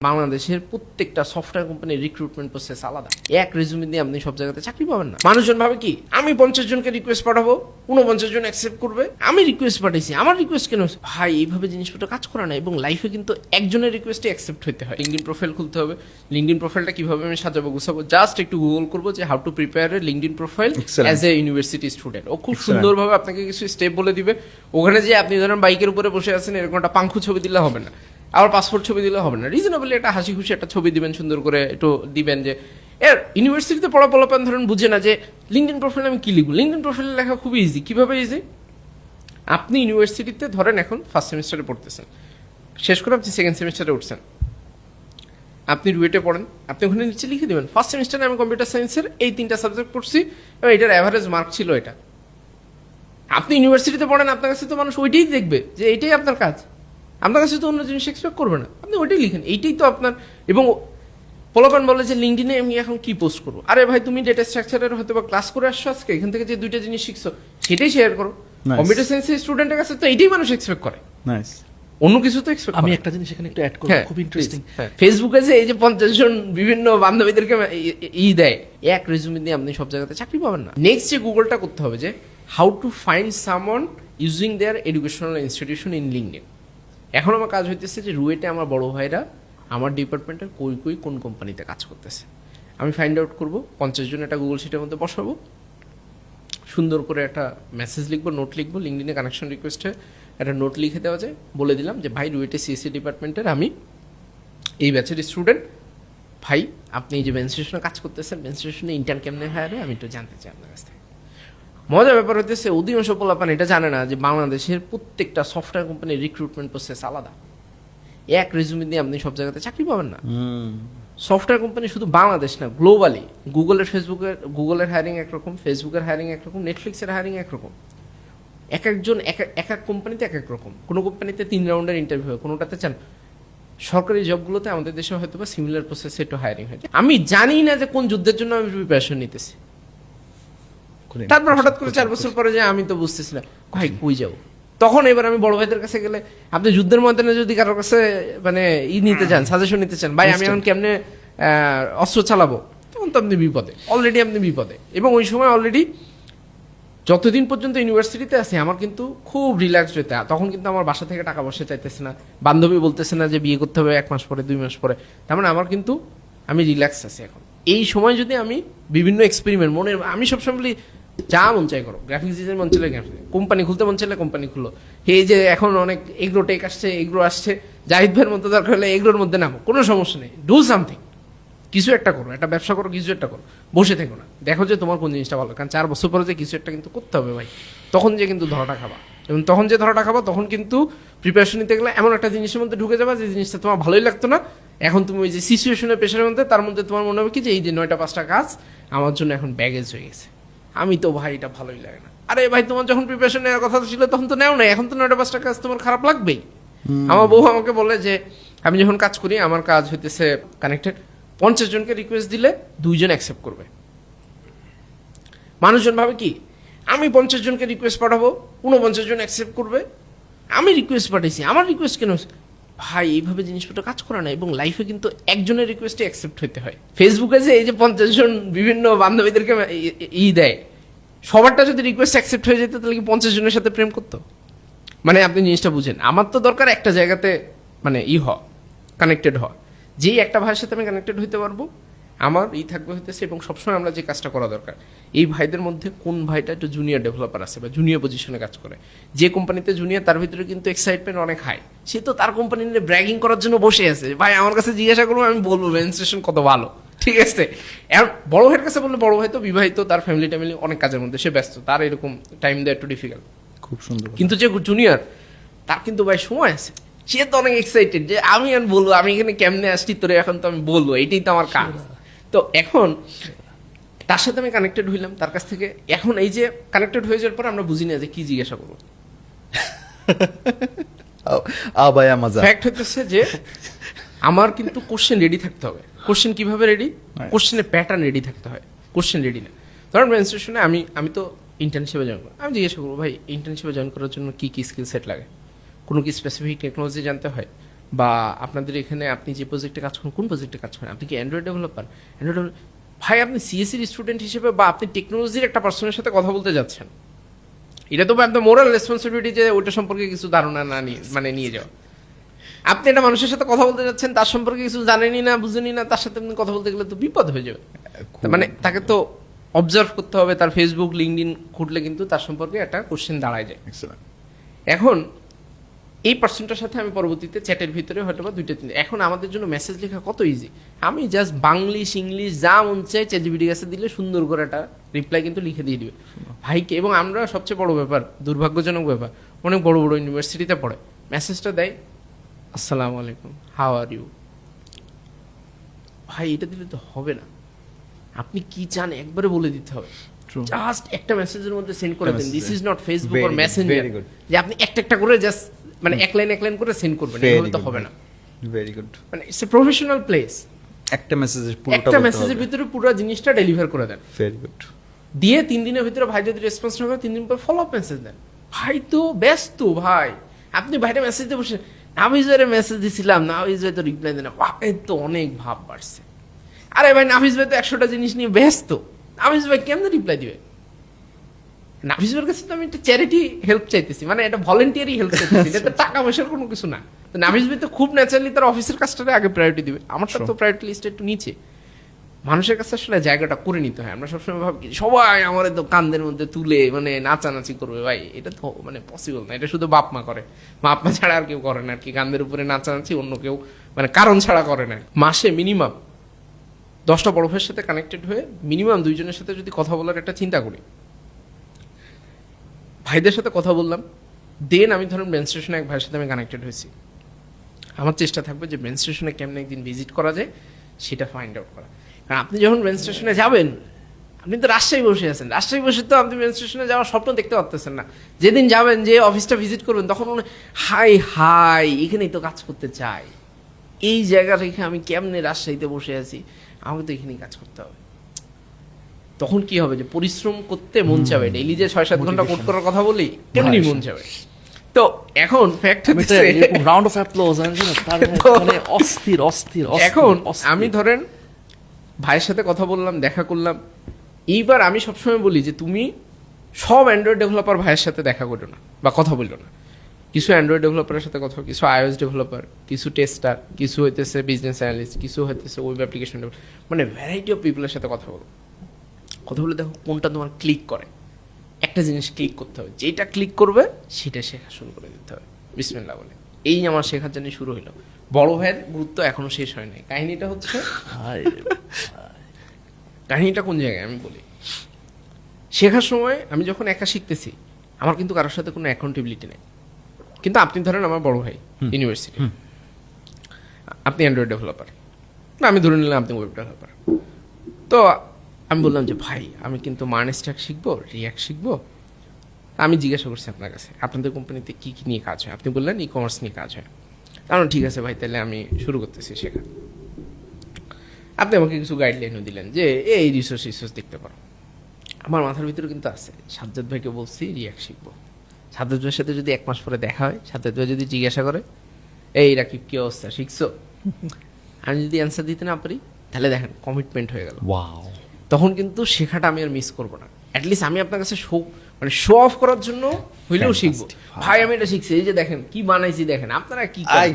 বাংলাদেশের প্রত্যেকটা সফটওয়্যার কোম্পানির রিক্রুটমেন্ট প্রসেস আলাদা। এক রেজুমে দিয়ে আপনি সব জায়গাতে চাকরি পাবেন না। মানুষজন ভাবে কি আমি 50 জনকে রিকোয়েস্ট পাঠাবো, 49 জন অ্যাকসেপ্ট করবে, আমি রিকোয়েস্ট পাঠাইছি, আমার রিকোয়েস্ট কেন? ভাই এইভাবে জিনিসপত্র কাজ করে না, এবং লাইফে কিন্তু একজনের রিকোয়েস্টে অ্যাকসেপ্ট হতে হয়। লিঙ্কডইন প্রোফাইল খুলতে হবে। লিঙ্কডইন প্রোফাইলটা কিভাবে আমি সাজাবো গুছাবো, জাস্ট একটু গুগল করবো যে how to prepare a LinkedIn profile as a university student. ও খুব সুন্দরভাবে আপনাকে কিছু স্টেপ বলে দিবে। ওখানে যে আপনি ধরেন বাইকের উপরে বসে আছেন, এরকম একটা পাংখু ছবি দিলে হবে না, আবার পাসপোর্ট ছবি দিলে হবে না, রিজনেবলি একটা হাসি খুশি একটা ছবি দিবেন, সুন্দর করে একটু দিবেন। যে এর ইউনিভার্সিটিতে পড়া পোলাপান ধরেন বুঝে না যে লিঙ্কডইন প্রোফাইলে আমি কি লিখবো। লিঙ্কডইন প্রোফাইলে লেখা খুবই ইজি। কিভাবে ইজি? আপনি ইউনিভার্সিটিতে ধরেন এখন ফার্স্ট সেমিস্টারে পড়তেছেন, শেষ করে আপনি সেকেন্ড সেমিস্টারে উঠছেন, আপনি রুয়েটে পড়েন, আপনি ওখানে নিচে লিখে দেবেন ফার্স্ট সেমিস্টারে আমি কম্পিউটার সায়েন্সের এই 3টা সাবজেক্ট পড়ছি এবং এটার অ্যাভারেজ মার্ক ছিল এটা। আপনি ইউনিভার্সিটিতে পড়েন, আপনার কাছে তো মানুষ ওইটাই দেখবে যে এইটাই আপনার কাজ, আপনার কাছে তো অন্য জিনিস এক্সপেক্ট করবে না, আপনি ওইটাই লিখেন, এইটাই তো আপনার। এবং পোলাপান বলে যে লিঙ্কডইনে আমি এখন কি পোস্ট করবো। আরে ভাই, তুমি ডেটা স্ট্রাকচারের হয়তো বা ক্লাস করে আসছো আজকে, এখান থেকে যে 2টা জিনিস শিখছো সেটাই শেয়ার করো। কম্পিউটার সায়েন্সের স্টুডেন্টের কাছে তো এইটাই মানুষ এক্সপেক্ট করে, অন্য কিছু তো এক্সপেক্ট। আমি একটা জিনিস এখানে একটু অ্যাড করব, খুব ইন্টারেস্টিং। ফেসবুকে যে এই যে 50 জন বিভিন্ন বান্ধবীদেরকে দেয়, এক রেজুমে দিয়ে আপনি সব জায়গাতে চাকরি পাবেন না। নেক্সট যে গুগলটা করতে হবে যে how to find someone using their educational institution in LinkedIn. এখন আমার কাজ হইতেছে যে রুয়েটে আমার বড় ভাইরা আমার ডিপার্টমেন্টের কোন কোম্পানিতে কাজ করতেছে আমি ফাইন্ড আউট করবো। 50 জন একটা গুগল শিটের মধ্যে বসাবো, সুন্দর করে একটা মেসেজ লিখবো, নোট লিখবো, লিঙ্কডইনে কানেকশন রিকোয়েস্টে একটা নোট লিখে দেওয়া যায়, বলে দিলাম যে ভাই রুয়েটে সিএসসি ডিপার্টমেন্টের আমি এই ব্যাচের স্টুডেন্ট, ভাই আপনি এই যে বেঞ্চ স্টেশনে কাজ করতেছেন, বেঞ্চ স্টেশনে ইন্টার্ন কেমনে হায়ার হয় আমি একটু জানতে চাই আপনার কাছ থেকে। মজার ব্যাপার হইতেছে অধিকাংশ পোলাপান এটা জানে না যে বাংলাদেশের প্রত্যেকটা সফটওয়্যার কোম্পানির রিক্রুটমেন্ট প্রসেস আলাদা। এক রেজুমে দিয়ে আপনি সব জায়গাতে চাকরি পাবেন না। সফটওয়্যার কোম্পানি শুধু বাংলাদেশ না, গ্লোবালি গুগলের হায়ারিং একরকম, ফেসবুকের হায়ারিং একরকম, নেটফ্লিক্সের হায়ারিং একরকম। এক একজন এক এক কোম্পানিতে এক এক রকম। কোনো কোম্পানিতে 3 রাউন্ডের ইন্টারভিউ হয়, কোনোটাতে চান। সরকারি জবগুলোতে আমাদের দেশে হয়তো বা সিমিলার প্রসেসে একটু হায়ারিং হয়। আমি জানি না যে কোন যুদ্ধের জন্য আমি প্রিপারেশন নিতেছি, তারপর হঠাৎ করে 4 বছর পরে যে আমি তো বুঝতেছি না ভাই কই যাবো। তখন এবার আমি বড় ভাইদের কাছে গেলে, আপনি যুদ্ধের ময়দানে যদি কারোর কাছে মানে নিতে চান, সাজেশন নিতে চান, ভাই আমি এখন কেমনে অস্ত্র চালাবো, তখন তো আপনি বিপদে, অলরেডি আপনি বিপদে। এবং ওই সময় অলরেডি যতদিন পর্যন্ত ইউনিভার্সিটিতে আছি আমার কিন্তু খুব রিল্যাক্স হইতে, তখন কিন্তু আমার বাসা থেকে টাকা পয়সা চাইতেছে না, বান্ধবী বলতেছে না যে বিয়ে করতে হবে 1 মাস পরে 2 মাস পরে, তার মানে আমার কিন্তু আমি রিল্যাক্স আছি এখন। এই সময় যদি আমি বিভিন্ন এক্সপেরিমেন্ট মনে, আমি সবসময় বলি যা মন চাই করো, গ্রাফিক্স ডিজাইন মন চাইলে গ্রাফিক্স, কোম্পানি খুলতে মন চাইলে কোম্পানি খুলো। এই যে এখন অনেক এগ্রো টেক আসছে, এগ্রো আসছে, জাহিদ ভাইয়ের মধ্যে দরকার হলে এগ্রোর মধ্যে নামো, কোনো সমস্যা নেই, ডু সামথিং, কিছু একটা করো, একটা ব্যবসা করো, কিছু একটা করো, বসে থেকো না, দেখো যে তোমার কোন জিনিসটা ভালো। কারণ 4 বছর পরে যে কিছু একটা কিন্তু করতে হবে ভাই, তখন যে কিন্তু ধরাটা খাবা, এবং তখন যে ধরাটা খাবা তখন কিন্তু প্রিপারেশন নিতে গেলে এমন একটা জিনিসের মধ্যে ঢুকে যাবা যে জিনিসটা তোমার ভালোই লাগতো না, এখন তুমি ওই যে সিচুয়েশনের প্রেশারের মধ্যে, তার মধ্যে তোমার মনে হবে কি যে এই যে 9টা 5টা কাজ আমার জন্য এখন ব্যাগেজ হয়ে গেছে, আমি তো ভাই এটা ভালোই লাগে না। আরে ভাই, তোমার যখন প্রিপারেশন নেওয়ার কথা ছিল তখন তো নেও না, এখন তো 9টা 5টা কাজ তোমার খারাপ লাগবেই। আমার বউ আমাকে বলে যে আমি যখন কাজ করি, আমার কাজ হইতেছে কানেক্টেড, 50 জনকে রিকোয়েস্ট দিলে 2 জন অ্যাকসেপ্ট করবে। মানুষজন ভাবে কি আমি 50 জনকে রিকোয়েস্ট পাঠাবো, 49 জন অ্যাকসেপ্ট করবে, আমি রিকোয়েস্ট পাঠাইছি, আমার রিকোয়েস্ট কেন? ভাই এইভাবে জিনিসপত্র কাজ করে না, এবং লাইফে কিন্তু একজনের রিকোয়েস্টে অ্যাকসেপ্ট হইতে হয়। ফেসবুকে যে এই যে 50 জন বিভিন্ন বান্ধবীদেরকে দেয়, সবারটা যদি রিকোয়েস্ট অ্যাকসেপ্ট হয়ে যেত তাহলে কি 50 জনের সাথে প্রেম করতো? মানে আপনি জিনিসটা বুঝেন, আমার তো দরকার একটা জায়গাতে মানে কানেক্টেড হওয়া, যেই একটা ভাইয়ের সাথে আমি কানেক্টেড হইতে পারবো, আমার থাকবে হইতেছে। এবং সবসময় আমরা যে কাজটা করা দরকার, এই ভাইদের মধ্যে কোন ভাইটা একটু জুনিয়র ডেভেলপার আছে বা জুনিয়র পজিশনে কাজ করে, যে কোম্পানিতে জুনিয়র তার ভিতরে কিন্তু এক্সাইটমেন্ট অনেক হাই, সে তো তার কোম্পানি নিয়ে ব্র্যাগিং করার জন্য বসে আছে। ভাই আমার কাছে জিজ্ঞাসা করবো, আমি বলবো রেজিস্ট্রেশন কত ভালো, ঠিক আছে। এখন বড় ভাইয়ের কাছে বললে, বড় ভাই তো বিবাহিত, তার ফ্যামিলি ট্যামিলি অনেক কাজের মধ্যে সে ব্যস্ত, তার এরকম টাইম দেওয়া একটু ডিফিকাল্ট, খুব সুন্দর। কিন্তু যে জুনিয়র তার কিন্তু ভাই সময় আছে, সে তো অনেক এক্সাইটেড যে আমি এখন বলবো, আমি এখানে কেমনে আসছি তোরে, এখন তো আমি বলবো, এটাই তো আমার কাজ। তো এখন তার সাথে আমি কানেক্টেড হইলাম, তার কাছ থেকে এখন এই যে কানেক্টেড হয়ে যাওয়ার পর আমরা বুঝি না যে কি জিজ্ঞাসা করবো। ফ্যাক্ট হচ্ছে যে আমার কিন্তু কোশ্চেন রেডি থাকতে হবে। কোশ্চেন কিভাবে রেডি? কোশ্চেনের প্যাটার্ন রেডি থাকতে হয়, কোশ্চেন রেডি না। ধরেন রেজিস্ট্রেশনে আমি তো ইন্টার্নশিপে জয়েন করবো, আমি জিজ্ঞাসা করবো ভাই ইন্টার্নশিপে জয়েন করার জন্য কি কি স্কিল সেট লাগে, কোনো কি স্পেসিফিক টেকনোলজি জানতে হয়, বা আপনাদের এখানে আপনি যে প্রজেক্টে কাজ করেন কোন প্রজেক্টে কাজ করেন, আপনি কি অ্যান্ড্রয়েড ডেভেলপার? ভাই আপনি সিএসসির স্টুডেন্ট হিসেবে বা আপনি টেকনোলজির একটা পার্সনের সাথে কথা বলতে যাচ্ছেন, এটা তো আপনার মোরাল রেসপন্সিবিলিটি যে ওটা সম্পর্কে কিছু ধারণা না নিয়ে মানে নিয়ে যাওয়া। আপনি একটা মানুষের সাথে কথা বলতে যাচ্ছেন, তার সম্পর্কে কিছু জানেনই না বুঝেনি না, তার সাথে আপনি কথা বলতে গেলে তো বিপদ হয়ে যাবে। মানে তাকে তো অবজার্ভ করতে হবে, তার ফেসবুক লিঙ্কডইন খুঁটলে কিন্তু তার সম্পর্কে একটা কোশ্চেন দাঁড়ায় যায়। Excellent. এখন এই পার্সনটার সাথে আমি পরবর্তীতে চ্যাটের ভিতরে হয়তো বা দুইটা তিনটা, এখন আমাদের জন্য মেসেজ লেখা কত ইজি। আমি জাস্ট বাংলিশ ইংলিশ যা মন চাই চ্যাটজিপিটি কাছে দিলে সুন্দর করে একটা রিপ্লাই কিন্তু লিখে দিয়ে দিবে ভাইকে। এবং আমরা সবচেয়ে বড় ব্যাপার, দুর্ভাগ্যজনক ব্যাপার, অনেক বড় বড় ইউনিভার্সিটিতে পড়ে মেসেজটা দেয় আসসালামু আলাইকুম হাউ আর ইউ। ভাই এটা দিলে তো হবে না, আপনি কি চান একবারে বলে দিতে হবে। True. জাস্ট একটা মেসেজের মধ্যে সেন্ড করে একটা দেন, this message. Is not Facebook Very or good, messenger, very good. যে আপনি একটা করে জাস্ট মানে এক লাইন করে সেন্ড করবেন, Very এভাবে তো good, হবে না। Very good. মানে ইটস এ প্রফেশনাল প্লেস। একটা মেসেজে পুরোটা একটা বলতে মেসেজের হবে। ভিতরে পুরো জিনিসটা ডেলিভার করে দেন, Very good. দিয়ে 3 দিনের ভিতরে ভাই যদি রেসপন্স না করে 3 দিন পর ফলো আপ মেসেজ দেন। ভাই তো ব্যস্ত ভাই, আপনি বাইরে মেসেজ দিয়ে বসে নাফিস ভাইয়ের মেসেজ দিছিলাম, নাফিস ভাই তো রিপ্লাই দেন না, ভাই তো অনেক ভাব বাড়ছে। আরে ভাই নাফিস ভাই তো 100টা জিনিস নিয়ে ব্যস্ত, নাফিস ভাই কেমনে রিপ্লাই দিবে? নাফিস ভাইয়ের কাছে তো আমি একটা চ্যারিটি হেল্প চাইতেছি, মানে এটা ভলেন্টিয়ারি হেল্প চাইতেছি, এটা তো টাকা পয়সার কোনো কিছু না। তো নাফিস ভাই তো খুব ন্যাচারালি তার অফিসের কাজটারে আগে প্রায়োরিটি দিবে, আমারটা তো প্রায়োরিটি লিস্টে একটু নিচে। মানুষের কাছে আসলে জায়গাটা করে নিতে হয়। আমরা সবসময় ভাবি সবাই আমার তো কান্দের মধ্যে তুলে মানে নাচানাচি করবে, ভাই এটা তো মানে পসিবল না। এটা শুধু বাপ মা করে, বাপ মা ছাড়া আর কেউ করে না আর কি। কান্দের উপরে নাচানাচি অন্য কেউ মানে কারণ ছাড়া করে না। মাসে মিনিমাম 10টা বড় ভাইয়ের সাথে কানেক্টেড হয়ে মিনিমাম 2 জনের সাথে যদি কথা বলার একটা চিন্তা করি, ভাইদের সাথে কথা বললাম, দেন আমি ধরুন বেন স্টেশনে এক ভাইয়ের সাথে আমি কানেক্টেড হয়েছি, আমার চেষ্টা থাকবে যে বেন স্টেশনে কেমন একদিন ভিজিট করা যায় সেটা ফাইন্ড আউট করা। কারণ আপনি যখন বেন স্টেশনে যাবেন, আপনি তো রাজশাহী বসে আছেন, রাজশাহী বসে তো আপনি বেন স্টেশনে যাওয়ার স্বপ্ন দেখতে পারতেছেন না। যেদিন যাবেন, যে অফিসটা ভিজিট করবেন, তখন মনে হয়, হাই হাই এখানেই তো কাজ করতে চাই, এই জায়গা রেখে আমি কেমনে রাজশাহীতে বসে আছি, আমাকে তো এখানেই কাজ করতে হবে। তখন কি হবে যে পরিশ্রম করতে মন চাবে, ডেইলি যে 6-7 ঘন্টা কোড করার কথা বলি তেমনি মন চাবে। তো এখন ফ্যাক্ট আমি তো এরকম রাউন্ড অফ অ্যাপ্লজ তার মানে অস্থির অস্থির অস্থির, এখন অস্থির। আমি ধরেন ভাইয়ের সাথে কথা বললাম, দেখা করলাম, এইবার আমি সবসময় বলি যে তুমি সব অ্যান্ড্রয়েড ডেভেলপার ভাইয়ের সাথে দেখা করো না বা কথা বললো না। কিছু অ্যান্ড্রয়েড ডেভেলপারের সাথে কথা, কিছু iOS ডেভেলপার, কিছু টেস্টার, কিছু হইতেছে বিজনেস অ্যানালিস্ট, কিছু হইতেছে ওয়েব অ্যাপ্লিকেশন ডেভেলপার, মানে ভ্যারাইটি অফ পিপলের সাথে কথা বলো। কথা বলে দেখো কোনটা তোমার ক্লিক করে। একটা জিনিস ক্লিক করতে হবে, যেটা ক্লিক করবে সেটা শেখা শুরু করে দিতে হবে বিসমিল্লাহ বলে। এই আমার শেখার জন্য শুরু হইলো। বড় ভাইয়ের গুরুত্ব এখনো শেষ হয় নাই। কাহিনীটা হচ্ছে, হায় রে। কাহিনীটা কোন জায়গায় আমি বলি। শেখার সময় আমি যখন একা শিখতেছি, আমার কিন্তু কারোর সাথে কোনো অ্যাকাউন্টেবিলিটি নেই। কিন্তু আপনি ধরেন আমার বড় ভাই ইউনিভার্সিটি, আপনি অ্যান্ড্রয়েড ডেভেলপার, না আমি ধরে নিলাম আপনি ওয়েব ডেভেলপার। তো আমি বললাম যে ভাই আমি কিন্তু মার্নস্ট্যাক শিখবো, রিয়াক্ট শিখবো। আমি জিজ্ঞাসা করছি আপনার কাছে আপনাদের কোম্পানিতে কী কী নিয়ে কাজ হয়, আপনি বললেন ই কমার্স নিয়ে কাজ হয়। কারণ ঠিক আছে ভাই, তাহলে আমি শুরু করতেছি শেখা। আপনি আমাকে কিছু গাইডলাইনও দিলেন যে এই রিসোর্স দেখতে পারো। আমার মাথার ভিতরে কিন্তু আছে, সাজ্জাদ ভাইকে বলছি রিয়াক্ট শিখবো। সাজ্জাদ ভাইয়ের সাথে যদি 1 মাস পরে দেখা হয়, সাজ্জাদ ভাই যদি জিজ্ঞাসা করে এই রাকিব কি অবস্থা শিখছো, আমি যদি অ্যান্সার দিতে না পারি, তাহলে দেখেন কমিটমেন্ট হয়ে গেল। ওয়াও, তখন কিন্তু শেখাটা আমি আর মিস করবো না। অ্যাটলিস্ট আমি আপনার কাছে শো অফ করার জন্য হইলেও শিখবো। ভাই আমি এটা শিখছি, এই যে দেখেন কি বানাইছি, দেখেন আপনারা কি করেন।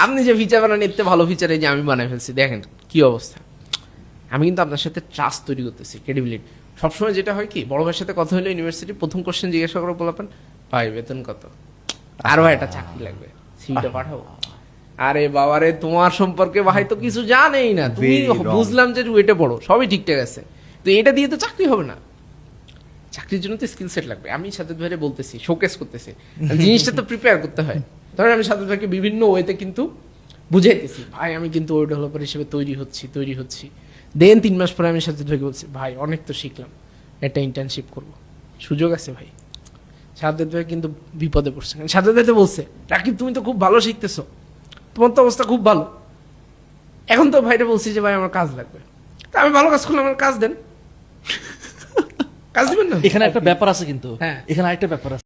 আপনি যে ফিচার বানান এতে ভালো ফিচার এই যে আমি বানাই ফেলছি, দেখেন কি অবস্থা। আমি কিন্তু আপনার সাথে ট্রাস্ট তৈরি করতেছি, ক্রেডিবিলিটি। সবসময় যেটা হয় কি, বড় ভাইয়ের সাথে কথা হলে ইউনিভার্সিটি প্রথম কোশ্চেন জিজ্ঞাসা করে বলাবেন ভাই বেতন কত, আর ভাই একটা চাকরি লাগবে, সিভিটা পাঠাবো। আরে বাবারে তোমার সম্পর্কে ভাই তো কিছু জানেই না, তুমি Very wrong. বুঝলাম যে ওইটা পড়ো, সবই ঠিকঠাক আছে, তো এটা দিয়ে তো চাকরি হবে না। চাকরির জন্য তো স্কিল সেট লাগবে। আমি সাজ্জাদ ভাইরে বলতেছি, শোকেস করতেছি, জিনিসটা তো প্রিপেয়ার করতে হয়। ধরেন আমি সাজ্জাদ ভাইকে বিভিন্ন ওয়েতে কিন্তু বুঝাইতেছি, ভাই আমি কিন্তু ওয়েব ডেভেলপার হিসেবে তৈরি হচ্ছি। দেন 3 মাস পরে আমি সাজ্জাদ ভাইকে বলছি, ভাই অনেক তো শিখলাম, একটা ইন্টার্নশিপ করব, সুযোগ আছে ভাই। সাজ্জাদ ভাই কিন্তু বিপদে পড়ছে। সাজ্জাদ ভাই তো বলছে, রাকিব তুমি তো খুব ভালো শিখতেছো, তোমার তো অবস্থা খুব ভালো। এখন তো ভাইটা বলছি যে ভাই আমার কাজ লাগবে, তা আমি ভালো কাজ করলে আমার কাজ দেন, কাজ দিবেন না? এখানে একটা ব্যাপার আছে কিন্তু, হ্যাঁ। এখানে আরেকটা ব্যাপার আছে।